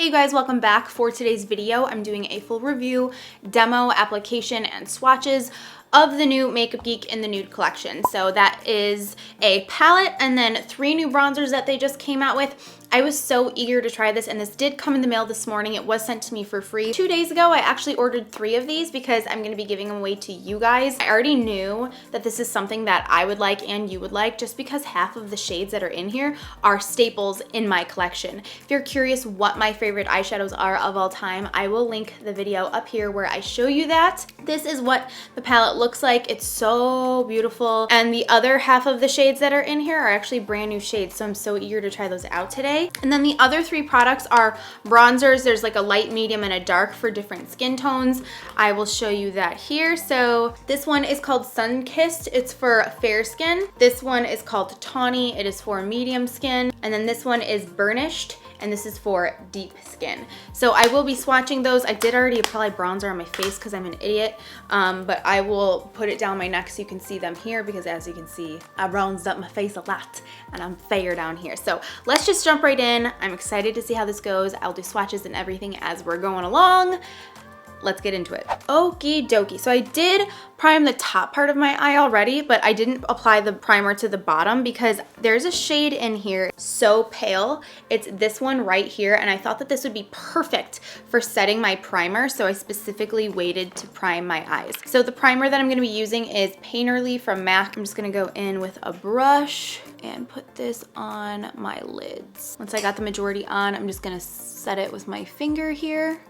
Hey guys, welcome back. For today's video, I'm doing a full review, demo, application, and swatches of the new Makeup Geek in the Nude collection. So that is a palette and then 3 new bronzers that they just came out with. I was so eager to try this, and this did come in the mail this morning. It was sent to me for free 2 days ago. I actually ordered 3 of these because I'm going to be giving them away to you guys. I already knew that this is something that I would like and you would like, just because half of the shades that are in here are staples in my collection. If you're curious what my favorite eyeshadows are of all time, I will link the video up here where I show you that. This is what the palette looks like. It's so beautiful, and the other half of the shades that are in here are actually brand new shades, so I'm so eager to try those out today. And then the other 3 products are bronzers. There's like a light, medium, and a dark for different skin tones. I will show you that here. So this one is called Sun Kissed. It's for fair skin. This one is called Tawny. It is for medium skin. And then this one is Burnished, and this is for deep skin. So I will be swatching those. I did already apply bronzer on my face because I'm an idiot, but I will put it down my neck so you can see them here, because as you can see, I bronzed up my face a lot and I'm fair down here. So let's just jump right in. I'm excited to see how this goes. I'll do swatches and everything as we're going along. Let's get into it. Okie dokie. So I did prime the top part of my eye already, but I didn't apply the primer to the bottom because there's a shade in here so pale. It's this one right here, and I thought that this would be perfect for setting my primer, so I specifically waited to prime my eyes. So the primer that I'm gonna be using is Painterly from MAC. I'm just gonna go in with a brush and put this on my lids. Once I got the majority on, I'm just gonna set it with my finger here.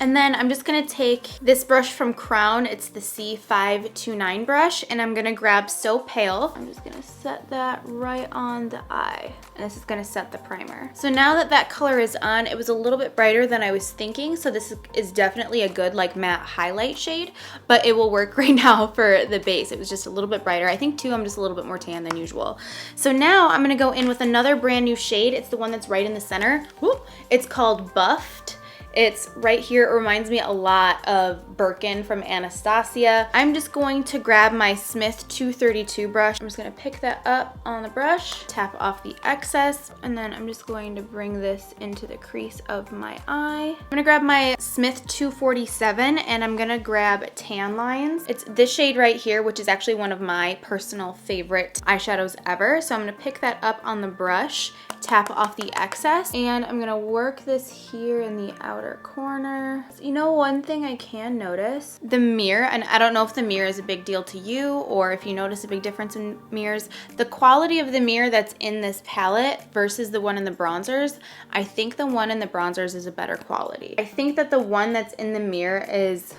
And then I'm just gonna take this brush from Crown. It's the C529 brush, and I'm gonna grab So Pale. I'm just gonna set that right on the eye, and this is gonna set the primer. So now that that color is on, it was a little bit brighter than I was thinking, so this is definitely a good like matte highlight shade, but it will work right now for the base. It was just a little bit brighter. I think too, I'm just a little bit more tan than usual. So now I'm gonna go in with another brand new shade. It's the one that's right in the center. Whoop. It's called Buffed. It's right here. It reminds me a lot of Birkin from Anastasia. I'm just going to grab my Smith 232 brush. I'm just gonna pick that up on the brush, tap off the excess, and then I'm just going to bring this into the crease of my eye. I'm gonna grab my Smith 247, and I'm gonna grab Tan Lines. It's this shade right here, which is actually one of my personal favorite eyeshadows ever. So I'm gonna pick that up on the brush, tap off the excess, and I'm gonna work this here in the outer corner. You know, one thing I can notice, the mirror, and I don't know if the mirror is a big deal to you or if you notice a big difference in mirrors, the quality of the mirror that's in this palette versus the one in the bronzers, I think the one in the bronzers is a better quality. I think that the one that's in the mirror is,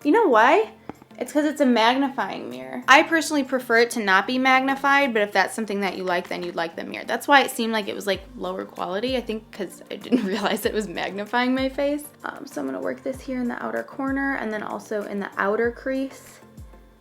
you know why? It's because it's a magnifying mirror. I personally prefer it to not be magnified, but if that's something that you like, then you'd like the mirror. That's why it seemed like it was like lower quality, I think, because I didn't realize it was magnifying my face. So I'm gonna work this here in the outer corner and then also in the outer crease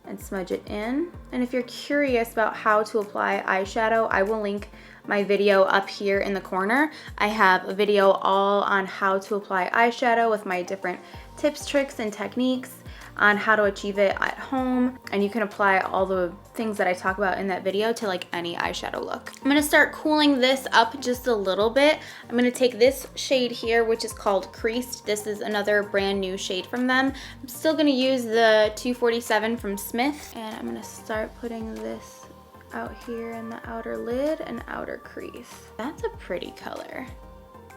and smudge it in. And if you're curious about how to apply eyeshadow, I will link my video up here in the corner. I have a video all on how to apply eyeshadow with my different tips, tricks, and techniques on how to achieve it at home, and you can apply all the things that I talk about in that video to like any eyeshadow look. I'm gonna start cooling this up just a little bit. I'm gonna take this shade here, which is called Creased. This is another brand new shade from them. I'm still gonna use the 247 from Smith, and I'm gonna start putting this out here in the outer lid and outer crease. That's a pretty color.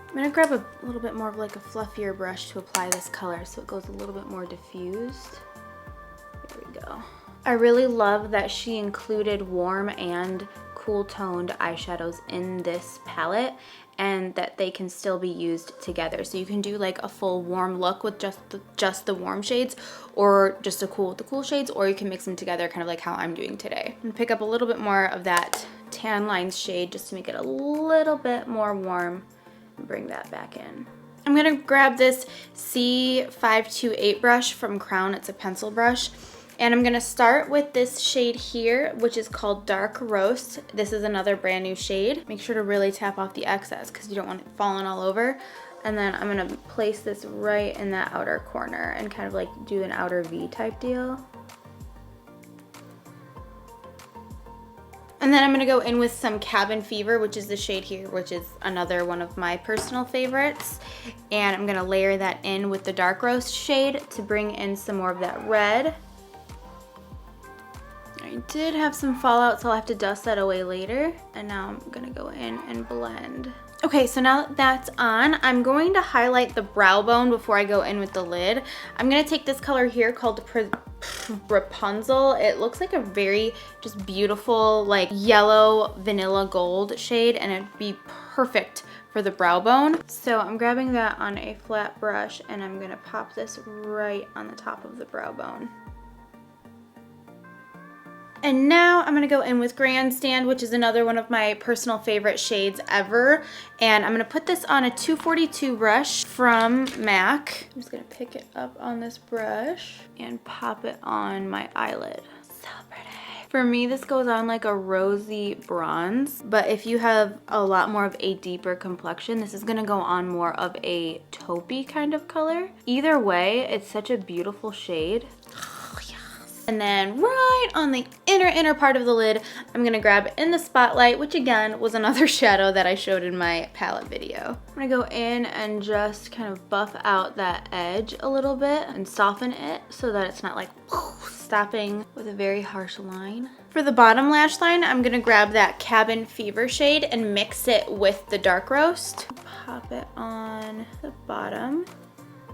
I'm gonna grab a little bit more of like a fluffier brush to apply this color so it goes a little bit more diffused. There we go. I really love that she included warm and cool toned eyeshadows in this palette, and that they can still be used together. So you can do like a full warm look with just the warm shades, or just a cool with the cool shades, or you can mix them together kind of like how I'm doing today. I'm gonna pick up a little bit more of that Tan Lines shade just to make it a little bit more warm. Bring that back in. I'm gonna grab this C528 brush from Crown. It's a pencil brush, and I'm gonna start with this shade here, which is called Dark Roast. This is another brand new shade. Make sure to really tap off the excess because you don't want it falling all over. And then I'm gonna place this right in that outer corner and kind of like do an outer V type deal. And then I'm gonna go in with some Cabin Fever, which is the shade here, which is another one of my personal favorites. And I'm gonna layer that in with the Dark Roast shade to bring in some more of that red. I did have some fallout, so I'll have to dust that away later. And now I'm gonna go in and blend. Okay, so now that that's on, I'm going to highlight the brow bone before I go in with the lid. I'm gonna take this color here called Rapunzel. It looks like a very just beautiful like yellow vanilla gold shade, and it'd be perfect for the brow bone. So I'm grabbing that on a flat brush and I'm gonna pop this right on the top of the brow bone. And now I'm gonna go in with Grandstand, which is another one of my personal favorite shades ever. And I'm gonna put this on a 242 brush from MAC. I'm just gonna pick it up on this brush and pop it on my eyelid. So pretty. For me, this goes on like a rosy bronze, but if you have a lot more of a deeper complexion, this is gonna go on more of a taupey kind of color. Either way, it's such a beautiful shade. And then right on the inner part of the lid, I'm gonna grab In the Spotlight, which again was another shadow that I showed in my palette video. I'm gonna go in and just kind of buff out that edge a little bit and soften it so that it's not like stopping with a very harsh line. For the bottom lash line, I'm gonna grab that Cabin Fever shade and mix it with the Dark Roast. Pop it on the bottom.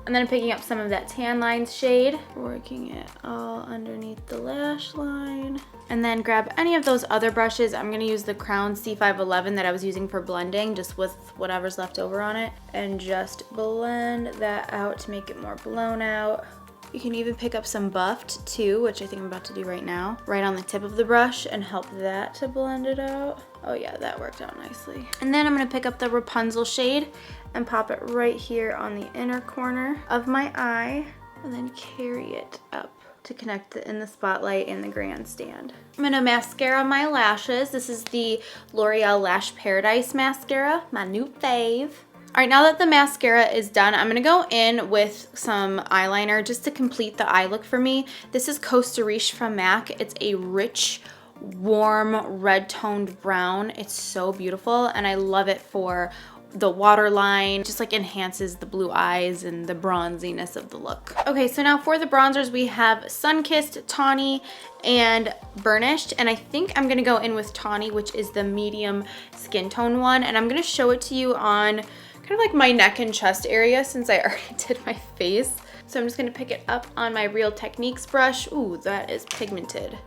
And then I'm picking up some of that Tan Lines shade, working it all underneath the lash line. And then grab any of those other brushes. I'm gonna use the Crown C511 that I was using for blending, just with whatever's left over on it, and just blend that out to make it more blown out. You can even pick up some Buffed too, which I think I'm about to do right now, right on the tip of the brush and help that to blend it out. Oh yeah, that worked out nicely. And then I'm gonna pick up the Rapunzel shade and pop it right here on the inner corner of my eye, and then carry it up to connect it In the Spotlight and the Grandstand. I'm gonna mascara my lashes. This is the L'Oreal Lash Paradise mascara, my new fave. All right, now that the mascara is done, I'm gonna go in with some eyeliner just to complete the eye look for me. This is Costa Riche from MAC. It's a rich, warm, red toned brown. It's so beautiful, and I love it for the waterline, just like enhances the blue eyes and the bronziness of the look. Okay, so now for the bronzers, we have Sunkissed, Tawny, and Burnished, and I think I'm gonna go in with Tawny, which is the medium skin tone one, and I'm gonna show it to you on kind of like my neck and chest area since I already did my face. So I'm just gonna pick it up on my Real Techniques brush. Ooh, that is pigmented.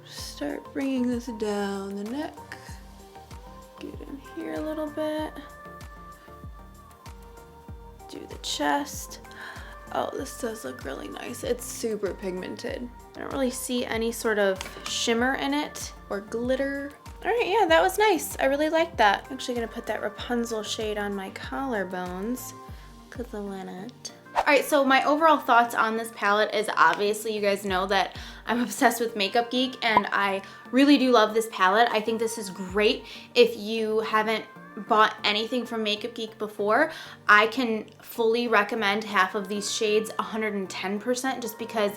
Start bringing this down the neck. Get in here a little bit. Do the chest. Oh, this does look really nice. It's super pigmented. I don't really see any sort of shimmer in it or glitter. All right, yeah, that was nice. I really like that. I'm actually gonna put that Rapunzel shade on my collarbones because I want it. All right, so my overall thoughts on this palette is obviously you guys know that I'm obsessed with Makeup Geek and I really do love this palette. I think this is great if you haven't bought anything from Makeup Geek before. I can fully recommend half of these shades 110% just because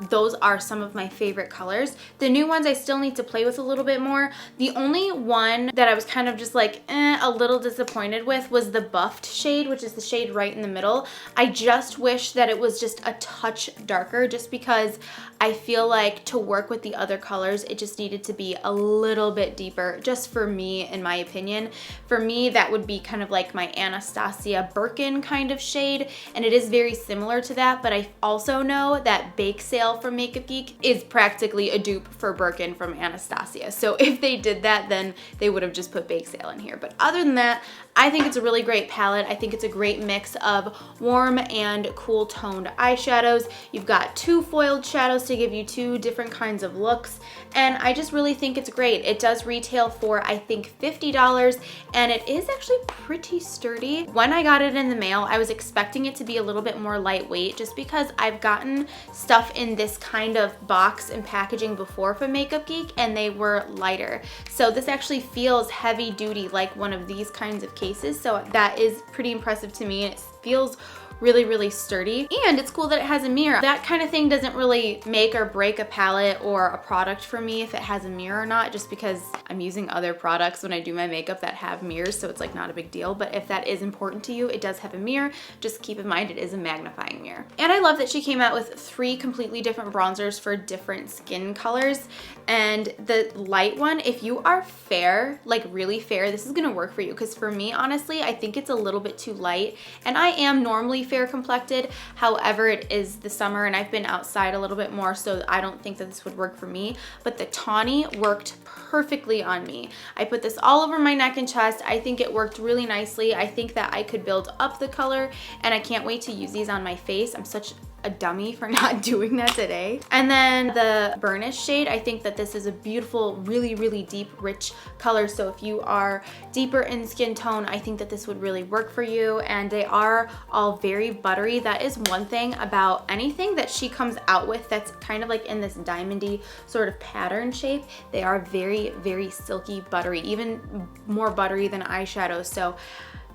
those are some of my favorite colors. The new ones I still need to play with a little bit more. The only one that I was kind of just like a little disappointed with was the Buffed shade, which is the shade right in the middle. I just wish that it was just a touch darker just because I feel like to work with the other colors it just needed to be a little bit deeper, just for me in my opinion. For me that would be kind of like my Anastasia Birkin kind of shade, and it is very similar to that, but I also know that Bake Sale from Makeup Geek is practically a dupe for Birkin from Anastasia. So if they did that, then they would have just put Bake Sale in here. But other than that, I think it's a really great palette. I think it's a great mix of warm and cool toned eyeshadows. You've got two foiled shadows to give you two different kinds of looks, and I just really think it's great. It does retail for I think $50, and it is actually pretty sturdy. When I got it in the mail, I was expecting it to be a little bit more lightweight just because I've gotten stuff in this kind of box and packaging before from Makeup Geek and they were lighter. So this actually feels heavy duty like one of these kinds of cases, so that is pretty impressive to me. It feels really, really sturdy. And it's cool that it has a mirror. That kind of thing doesn't really make or break a palette or a product for me if it has a mirror or not, just because I'm using other products when I do my makeup that have mirrors, so it's like not a big deal. But if that is important to you, it does have a mirror. Just keep in mind it is a magnifying mirror. And I love that she came out with 3 completely different bronzers for different skin colors. And the light one, if you are fair, like really fair, this is gonna work for you, because for me, honestly, I think it's a little bit too light, and I am normally fair complected. However, it is the summer and I've been outside a little bit more, so I don't think that this would work for me. But the tawny worked perfectly on me. I put this all over my neck and chest. I think it worked really nicely. I think that I could build up the color, and I can't wait to use these on my face. I'm such a dummy for not doing that today. And then the burnish shade, I think that this is a beautiful, really, really deep, rich color. So if you are deeper in skin tone, I think that this would really work for you. And they are all very buttery. That is one thing about anything that she comes out with that's kind of like in this diamondy sort of pattern shape. They are very, very silky, buttery, even more buttery than eyeshadow. So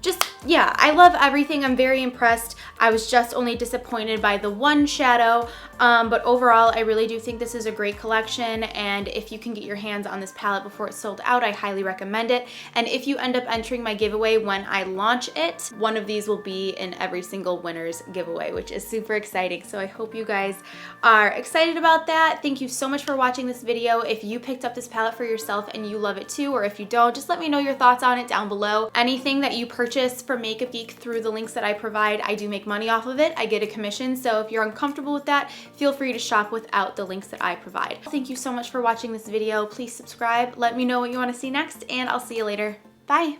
just, yeah, I love everything. I'm very impressed. I was just only disappointed by the one shadow, but overall, I really do think this is a great collection, and if you can get your hands on this palette before it's sold out, I highly recommend it. And if you end up entering my giveaway when I launch it, one of these will be in every single winner's giveaway, which is super exciting. So I hope you guys are excited about that. Thank you so much for watching this video. If you picked up this palette for yourself and you love it too, or if you don't, just let me know your thoughts on it down below. Anything that you purchase from Makeup Geek through the links that I provide, I do make money off of it. I get a commission, so if you're uncomfortable with that, feel free to shop without the links that I provide. Thank you so much for watching this video. Please subscribe, let me know what you want to see next, and I'll see you later. Bye!